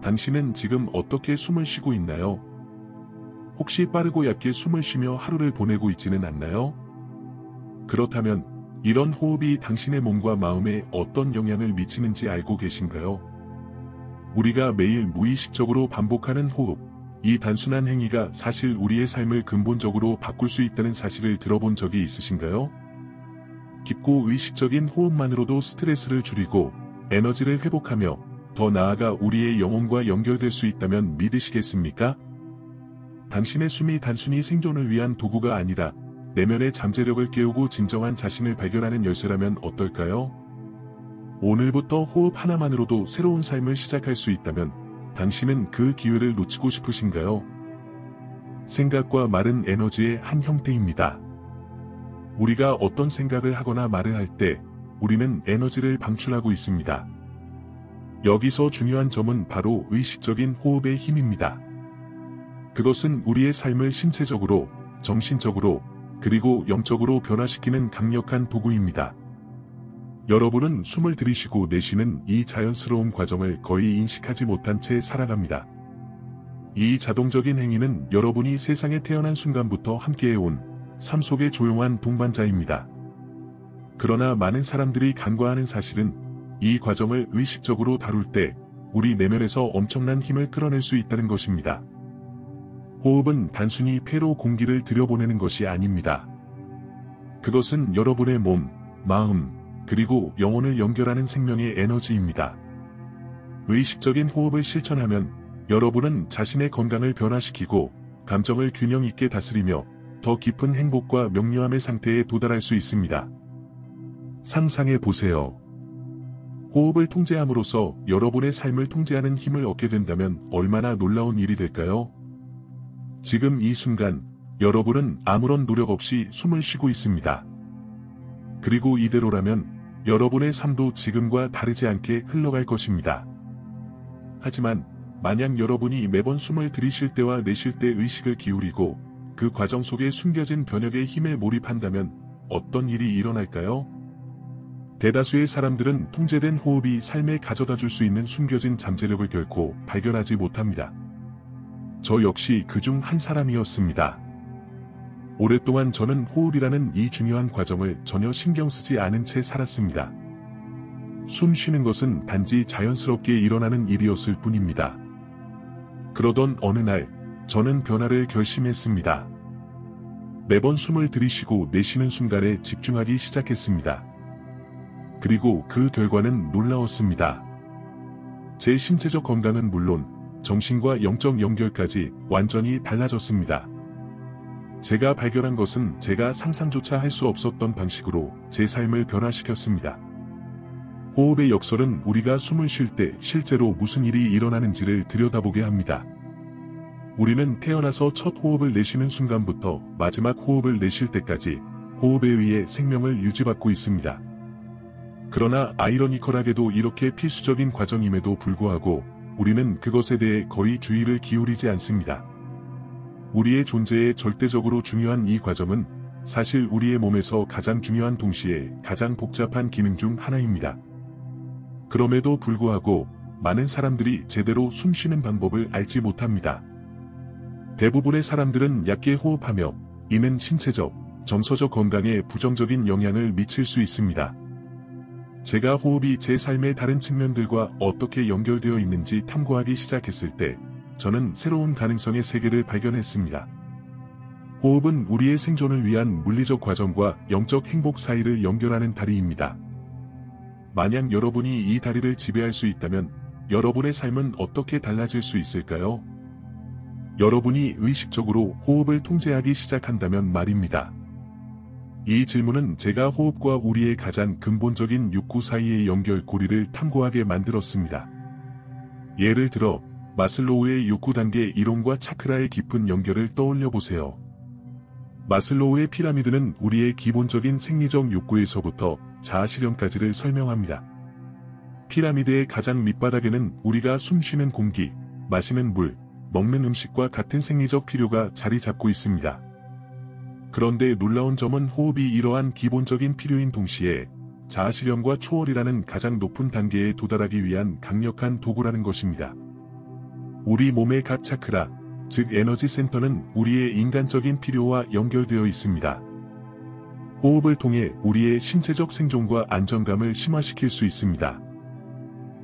당신은 지금 어떻게 숨을 쉬고 있나요? 혹시 빠르고 얕게 숨을 쉬며 하루를 보내고 있지는 않나요? 그렇다면 이런 호흡이 당신의 몸과 마음에 어떤 영향을 미치는지 알고 계신가요? 우리가 매일 무의식적으로 반복하는 호흡, 이 단순한 행위가 사실 우리의 삶을 근본적으로 바꿀 수 있다는 사실을 들어본 적이 있으신가요? 깊고 의식적인 호흡만으로도 스트레스를 줄이고 에너지를 회복하며 더 나아가 우리의 영혼과 연결될 수 있다면 믿으시겠습니까? 당신의 숨이 단순히 생존을 위한 도구가 아니라 내면의 잠재력을 깨우고 진정한 자신을 발견하는 열쇠라면 어떨까요? 오늘부터 호흡 하나만으로도 새로운 삶을 시작할 수 있다면 당신은 그 기회를 놓치고 싶으신가요? 생각과 말은 에너지의 한 형태입니다. 우리가 어떤 생각을 하거나 말을 할 때 우리는 에너지를 방출하고 있습니다. 여기서 중요한 점은 바로 의식적인 호흡의 힘입니다. 그것은 우리의 삶을 신체적으로, 정신적으로, 그리고 영적으로 변화시키는 강력한 도구입니다. 여러분은 숨을 들이쉬고 내쉬는 이 자연스러운 과정을 거의 인식하지 못한 채 살아갑니다. 이 자동적인 행위는 여러분이 세상에 태어난 순간부터 함께해온 삶 속의 조용한 동반자입니다. 그러나 많은 사람들이 간과하는 사실은 이 과정을 의식적으로 다룰 때 우리 내면에서 엄청난 힘을 끌어낼 수 있다는 것입니다. 호흡은 단순히 폐로 공기를 들여보내는 것이 아닙니다. 그것은 여러분의 몸, 마음, 그리고 영혼을 연결하는 생명의 에너지입니다. 의식적인 호흡을 실천하면 여러분은 자신의 건강을 변화시키고 감정을 균형 있게 다스리며 더 깊은 행복과 명료함의 상태에 도달할 수 있습니다. 상상해 보세요. 호흡을 통제함으로써 여러분의 삶을 통제하는 힘을 얻게 된다면 얼마나 놀라운 일이 될까요? 지금 이 순간 여러분은 아무런 노력 없이 숨을 쉬고 있습니다. 그리고 이대로라면 여러분의 삶도 지금과 다르지 않게 흘러갈 것입니다. 하지만 만약 여러분이 매번 숨을 들이쉴 때와 내쉴 때 의식을 기울이고 그 과정 속에 숨겨진 변혁의 힘에 몰입한다면 어떤 일이 일어날까요? 대다수의 사람들은 통제된 호흡이 삶에 가져다 줄 수 있는 숨겨진 잠재력을 결코 발견하지 못합니다. 저 역시 그중 한 사람이었습니다. 오랫동안 저는 호흡이라는 이 중요한 과정을 전혀 신경 쓰지 않은 채 살았습니다. 숨 쉬는 것은 단지 자연스럽게 일어나는 일이었을 뿐입니다. 그러던 어느 날, 저는 변화를 결심했습니다. 매번 숨을 들이쉬고 내쉬는 순간에 집중하기 시작했습니다. 그리고 그 결과는 놀라웠습니다. 제 신체적 건강은 물론 정신과 영적 연결까지 완전히 달라졌습니다. 제가 발견한 것은 제가 상상조차 할 수 없었던 방식으로 제 삶을 변화시켰습니다. 호흡의 역설은 우리가 숨을 쉴 때 실제로 무슨 일이 일어나는지를 들여다보게 합니다. 우리는 태어나서 첫 호흡을 내쉬는 순간부터 마지막 호흡을 내쉴 때까지 호흡에 의해 생명을 유지받고 있습니다. 그러나 아이러니컬하게도 이렇게 필수적인 과정임에도 불구하고 우리는 그것에 대해 거의 주의를 기울이지 않습니다. 우리의 존재에 절대적으로 중요한 이 과정은 사실 우리의 몸에서 가장 중요한 동시에 가장 복잡한 기능 중 하나입니다. 그럼에도 불구하고 많은 사람들이 제대로 숨 쉬는 방법을 알지 못합니다. 대부분의 사람들은 얕게 호흡하며 이는 신체적, 정서적 건강에 부정적인 영향을 미칠 수 있습니다. 제가 호흡이 제 삶의 다른 측면들과 어떻게 연결되어 있는지 탐구하기 시작했을 때 저는 새로운 가능성의 세계를 발견했습니다. 호흡은 우리의 생존을 위한 물리적 과정과 영적 행복 사이를 연결하는 다리입니다. 만약 여러분이 이 다리를 지배할 수 있다면 여러분의 삶은 어떻게 달라질 수 있을까요? 여러분이 의식적으로 호흡을 통제하기 시작한다면 말입니다. 이 질문은 제가 호흡과 우리의 가장 근본적인 욕구 사이의 연결 고리를 탐구하게 만들었습니다. 예를 들어 마슬로우의 욕구 단계 이론과 차크라의 깊은 연결을 떠올려 보세요. 마슬로우의 피라미드는 우리의 기본적인 생리적 욕구에서부터 자아실현까지를 설명합니다. 피라미드의 가장 밑바닥에는 우리가 숨쉬는 공기, 마시는 물, 먹는 음식과 같은 생리적 필요가 자리 잡고 있습니다. 그런데 놀라운 점은 호흡이 이러한 기본적인 필요인 동시에 자아실현과 초월이라는 가장 높은 단계에 도달하기 위한 강력한 도구라는 것입니다. 우리 몸의 각 차크라, 즉 에너지 센터는 우리의 인간적인 필요와 연결되어 있습니다. 호흡을 통해 우리의 신체적 생존과 안정감을 심화시킬 수 있습니다.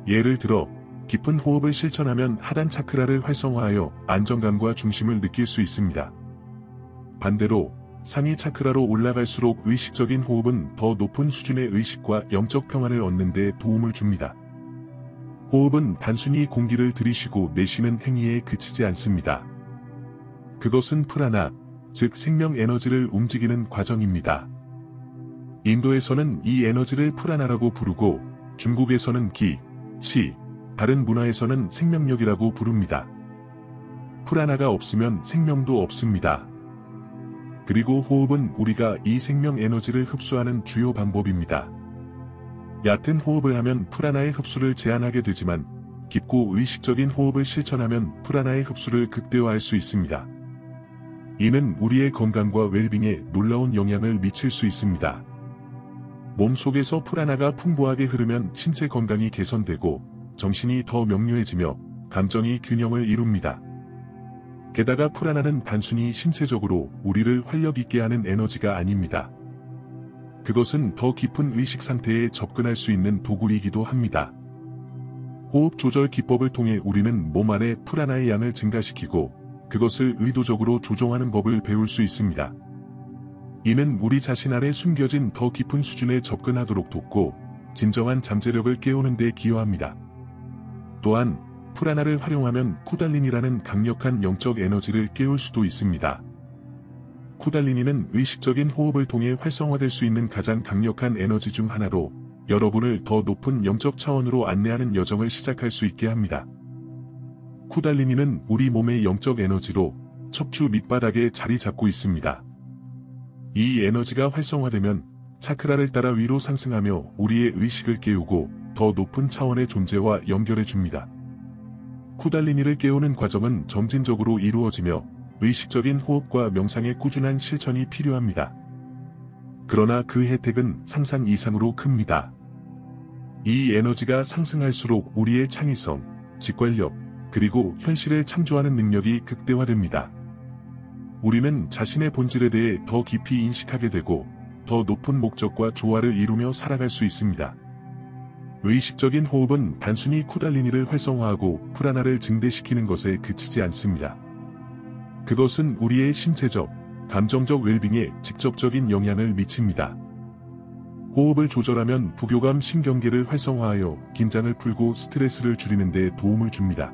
예를 들어, 깊은 호흡을 실천하면 하단 차크라를 활성화하여 안정감과 중심을 느낄 수 있습니다. 반대로, 상위 차크라로 올라갈수록 의식적인 호흡은 더 높은 수준의 의식과 영적 평안을 얻는 데 도움을 줍니다. 호흡은 단순히 공기를 들이쉬고 내쉬는 행위에 그치지 않습니다. 그것은 프라나, 즉 생명 에너지를 움직이는 과정입니다. 인도에서는 이 에너지를 프라나라고 부르고 중국에서는 기, 치, 다른 문화에서는 생명력이라고 부릅니다. 프라나가 없으면 생명도 없습니다. 그리고 호흡은 우리가 이 생명 에너지를 흡수하는 주요 방법입니다. 얕은 호흡을 하면 프라나의 흡수를 제한하게 되지만 깊고 의식적인 호흡을 실천하면 프라나의 흡수를 극대화할 수 있습니다. 이는 우리의 건강과 웰빙에 놀라운 영향을 미칠 수 있습니다. 몸속에서 프라나가 풍부하게 흐르면 신체 건강이 개선되고 정신이 더 명료해지며 감정이 균형을 이룹니다. 게다가 프라나는 단순히 신체적으로 우리를 활력 있게 하는 에너지가 아닙니다. 그것은 더 깊은 의식 상태에 접근할 수 있는 도구이기도 합니다. 호흡 조절 기법을 통해 우리는 몸 안에 프라나의 양을 증가시키고 그것을 의도적으로 조정하는 법을 배울 수 있습니다. 이는 우리 자신 안에 숨겨진 더 깊은 수준에 접근하도록 돕고 진정한 잠재력을 깨우는 데 기여합니다. 또한 프라나를 활용하면 쿠달리니라는 강력한 영적 에너지를 깨울 수도 있습니다. 쿠달리니는 의식적인 호흡을 통해 활성화될 수 있는 가장 강력한 에너지 중 하나로 여러분을 더 높은 영적 차원으로 안내하는 여정을 시작할 수 있게 합니다. 쿠달리니는 우리 몸의 영적 에너지로 척추 밑바닥에 자리 잡고 있습니다. 이 에너지가 활성화되면 차크라를 따라 위로 상승하며 우리의 의식을 깨우고 더 높은 차원의 존재와 연결해 줍니다. 쿠달리니를 깨우는 과정은 점진적으로 이루어지며 의식적인 호흡과 명상의 꾸준한 실천이 필요합니다. 그러나 그 혜택은 상상 이상으로 큽니다. 이 에너지가 상승할수록 우리의 창의성, 직관력, 그리고 현실을 창조하는 능력이 극대화됩니다. 우리는 자신의 본질에 대해 더 깊이 인식하게 되고 더 높은 목적과 조화를 이루며 살아갈 수 있습니다. 의식적인 호흡은 단순히 쿠달리니를 활성화하고 프라나를 증대시키는 것에 그치지 않습니다. 그것은 우리의 신체적, 감정적 웰빙에 직접적인 영향을 미칩니다. 호흡을 조절하면 부교감 신경계를 활성화하여 긴장을 풀고 스트레스를 줄이는 데 도움을 줍니다.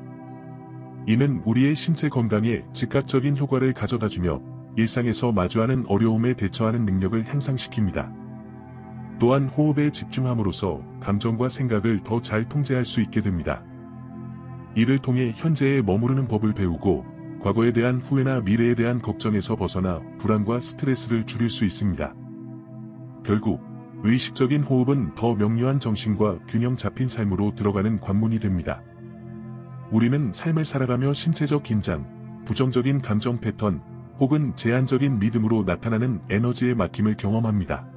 이는 우리의 신체 건강에 즉각적인 효과를 가져다주며 일상에서 마주하는 어려움에 대처하는 능력을 향상시킵니다. 또한 호흡에 집중함으로써 감정과 생각을 더 잘 통제할 수 있게 됩니다. 이를 통해 현재에 머무르는 법을 배우고 과거에 대한 후회나 미래에 대한 걱정에서 벗어나 불안과 스트레스를 줄일 수 있습니다. 결국 의식적인 호흡은 더 명료한 정신과 균형 잡힌 삶으로 들어가는 관문이 됩니다. 우리는 삶을 살아가며 신체적 긴장, 부정적인 감정 패턴, 혹은 제한적인 믿음으로 나타나는 에너지의 막힘을 경험합니다.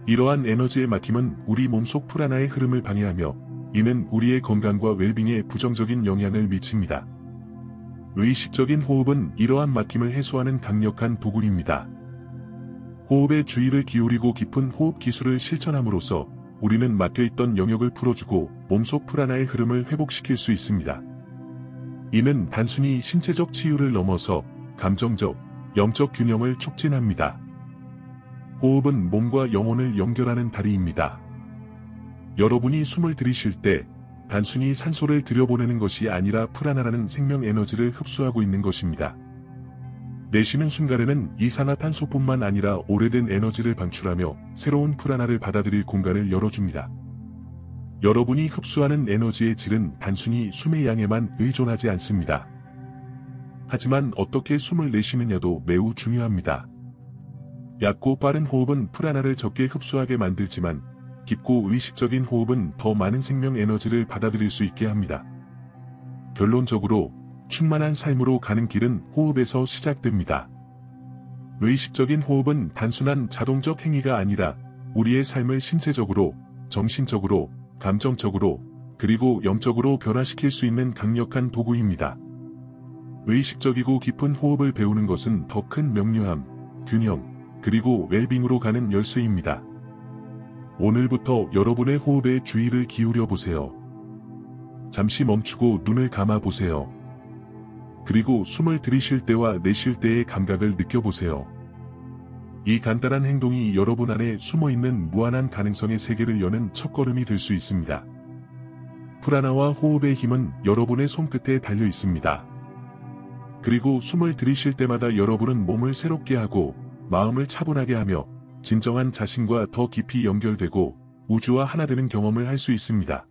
이러한 에너지의 막힘은 우리 몸속 프라나의 흐름을 방해하며 이는 우리의 건강과 웰빙에 부정적인 영향을 미칩니다. 의식적인 호흡은 이러한 막힘을 해소하는 강력한 도구입니다. 호흡에 주의를 기울이고 깊은 호흡 기술을 실천함으로써 우리는 막혀있던 영역을 풀어주고 몸속 프라나의 흐름을 회복시킬 수 있습니다. 이는 단순히 신체적 치유를 넘어서 감정적, 영적 균형을 촉진합니다. 호흡은 몸과 영혼을 연결하는 다리입니다. 여러분이 숨을 들이쉴 때 단순히 산소를 들여보내는 것이 아니라 프라나라는 생명 에너지를 흡수하고 있는 것입니다. 내쉬는 순간에는 이산화탄소뿐만 아니라 오래된 에너지를 방출하며 새로운 프라나를 받아들일 공간을 열어줍니다. 여러분이 흡수하는 에너지의 질은 단순히 숨의 양에만 의존하지 않습니다. 하지만 어떻게 숨을 내쉬느냐도 매우 중요합니다. 얕고 빠른 호흡은 프라나를 적게 흡수하게 만들지만 깊고 의식적인 호흡은 더 많은 생명 에너지를 받아들일 수 있게 합니다. 결론적으로 충만한 삶으로 가는 길은 호흡에서 시작됩니다. 의식적인 호흡은 단순한 자동적 행위가 아니라 우리의 삶을 신체적으로, 정신적으로, 감정적으로, 그리고 영적으로 변화시킬 수 있는 강력한 도구입니다. 의식적이고 깊은 호흡을 배우는 것은 더 큰 명료함, 균형, 그리고 웰빙으로 가는 열쇠입니다. 오늘부터 여러분의 호흡에 주의를 기울여 보세요. 잠시 멈추고 눈을 감아 보세요. 그리고 숨을 들이쉴 때와 내쉴 때의 감각을 느껴보세요. 이 간단한 행동이 여러분 안에 숨어있는 무한한 가능성의 세계를 여는 첫걸음이 될 수 있습니다. 프라나와 호흡의 힘은 여러분의 손끝에 달려 있습니다. 그리고 숨을 들이쉴 때마다 여러분은 몸을 새롭게 하고 마음을 차분하게 하며 진정한 자신과 더 깊이 연결되고 우주와 하나 되는 경험을 할 수 있습니다.